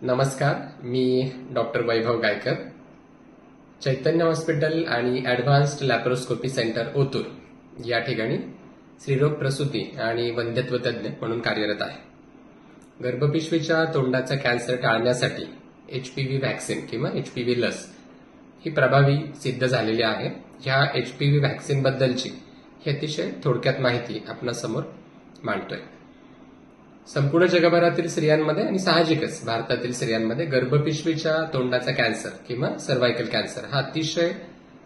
नमस्कार, मी डॉक्टर वैभव गायकर, चैतन्य हॉस्पिटल आणि advanced laparoscopy centre Otur या ठिकाणी स्त्रीरोग प्रसूती आणि वंध्यत्व तज्ज्ञ म्हणून कार्यरत आहे. गर्भपिशवीच्या तोंडाचा कॅन्सर टाळण्यासाठी HPV व्हॅक्सिन किंवा HPV लस ही प्रभावी सिद्ध झालेली आहे. ह्या HPV व्हॅक्सिन बद्दलची ही अतिशय थोडक्यात माहिती आपणासमोर मांडतोय. संपूर्ण जगभरातील स्त्रियांमध्ये आणि साहजिकच भारतातील स्त्रियांमध्ये गर्भपिशवीच्या तोंडाचा कॅन्सर किंवा सर्व्हायकल कॅन्सर हा अतिशय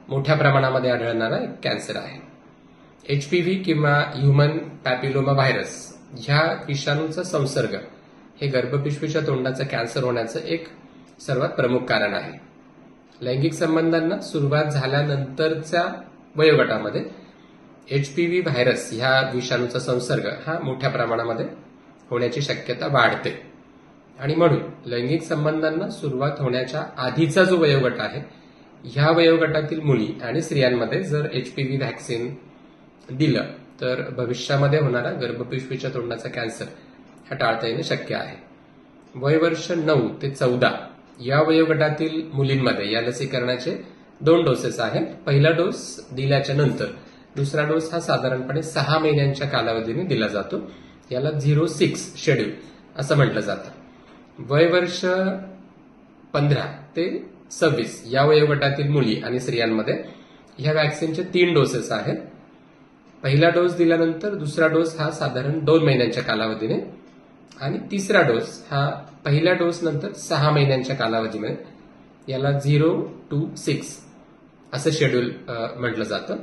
मोठ्या प्रमाणामध्ये आढळणारा एक कॅन्सर आहे. HPV किंवा ह्युमन पॅपिलोमा व्हायरस ह्या विषाणूचा संसर्ग हे गर्भपिशवीच्या तोंडाचा कॅन्सर होण्याचं एक सर्वात प्रमुख कारण आहे. लैंगिक संबंधांना सुरुवात झाल्यानंतरच्या वयोगटामध्ये HPV व्हायरस ह्या विषाणूचा संसर्ग हा मोठ्या प्रमाणामध्ये होण्याची शक्यता वाढते आणि म्हणून लैंगिक संबंधांना सुरुवात होण्याच्या आधीचा जो वयोगट आहे ह्या वयोगटातील मुली आणि स्त्रियांमध्ये जर HPV व्हॅक्सिन दिलं तर भविष्यामध्ये होणारा गर्भपिशवीच्या तोंडाचा कॅन्सर हा टाळता येणं शक्य आहे. वयवर्ष 9 ते 14 या वयोगटातील मुलींमध्ये या लसीकरणाचे 2 डोसेस आहेत. पहिला डोस दिल्याच्या नंतर दुसरा डोस हा साधारणपणे 6 महिन्यांच्या कालावधीने दिला जातो. याला 06 शेड्यूल असं म्हटलं जातं. वयवर्ष 15 ते 26 या वयोगटातील मुली आणि स्त्रियांमध्ये ह्या व्हॅक्सिनचे 3 डोसेस आहेत. पहिला डोस दिल्यानंतर दुसरा डोस हा साधारण 2 महिन्यांच्या कालावधीने आणि तिसरा डोस हा पहिल्या डोस नंतर 6 महिन्यांच्या कालावधीमध्ये याला 0 to 6 असं शेड्यूल म्हटलं जातं.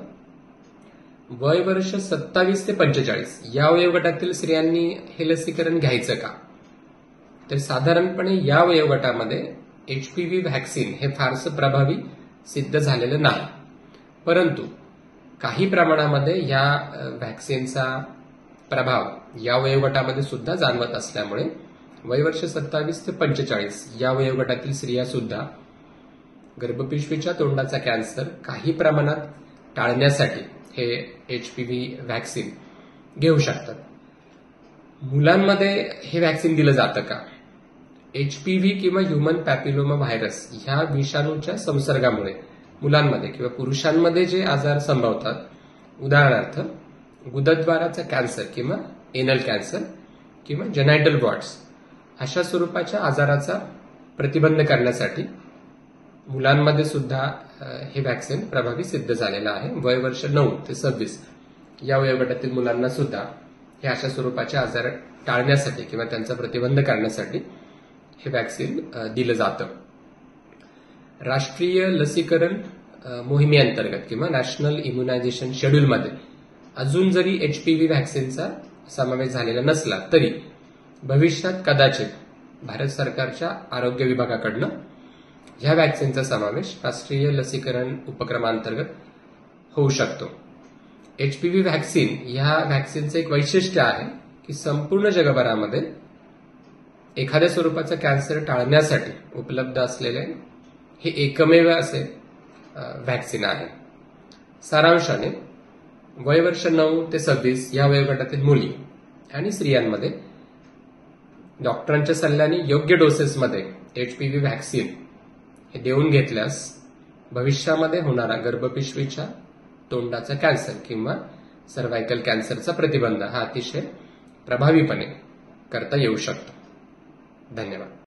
वयवर्ष 27 ते 45 या वयोगटातील स्त्रियांनी हे लसीकरण घ्यायचं का? तर साधारणपणे या वयोगटामध्ये HPV व्हॅक्सिन हे फारसं प्रभावी सिद्ध झालेलं नाही, परंतु काही प्रमाणामध्ये या व्हॅक्सिनचा प्रभाव या वयोगटामध्ये सुद्धा जाणवत असल्यामुळे वयवर्ष 27 ते 45 या वयोगटातील स्त्रिया सुद्धा गर्भपिशवीच्या तोंडाचा कॅन्सर काही प्रमाणात टाळण्यासाठी हे HPV व्हॅक्सिन घेऊ शकतात. मुलांमध्ये हे व्हॅक्सिन दिलं जातं का? HPV किंवा ह्युमन पॅपिलोमा व्हायरस ह्या विषाणूच्या संसर्गामुळे मुलांमध्ये किंवा पुरुषांमध्ये जे आजार संभवतात, उदाहरणार्थ गुदद्वाराचा कॅन्सर किंवा एनल कॅन्सर किंवा जेनायटल वॉर्ड्स अशा स्वरूपाच्या आजाराचा प्रतिबंध करण्यासाठी मुलांमध्ये सुद्धा हे व्हॅक्सिन प्रभावी सिद्ध झालेलं आहे. वयवर्ष 9 ते 26 या वयोगटातील मुलांना सुद्धा हे अशा स्वरूपाचे आजार टाळण्यासाठी किंवा त्यांचा प्रतिबंध करण्यासाठी हे व्हॅक्सिन दिलं जातं. राष्ट्रीय लसीकरण मोहिमेअंतर्गत किंवा नॅशनल इम्युनायझेशन शेड्यूलमध्ये अजून जरी HPV व्हॅक्सिनचा समावेश झालेला नसला तरी भविष्यात कदाचित भारत सरकारच्या आरोग्य विभागाकडनं ह्या व्हॅक्सिनचा समावेश राष्ट्रीय लसीकरण उपक्रमांतर्गत होऊ शकतो. HPV व्हॅक्सिन ह्या व्हॅक्सिनचं एक वैशिष्ट्य आहे की संपूर्ण जगभरामध्ये एखाद्या स्वरूपाचा कॅन्सर टाळण्यासाठी उपलब्ध असलेले हे एकमेव असे व्हॅक्सिन आहे. सारांशाने वयवर्ष 9 ते 26 या वयोगटातील मुली आणि स्त्रियांमध्ये डॉक्टरांच्या सल्ल्याने योग्य डोसेसमध्ये HPV व्हॅक्सिन हे देऊन घेतल्यास भविष्यामध्ये होणारा गर्भपिशवीच्या तोंडाचा कॅन्सर किंवा सर्व्हायकल कॅन्सरचा प्रतिबंध हा अतिशय प्रभावीपणे करता येऊ शकतो. धन्यवाद.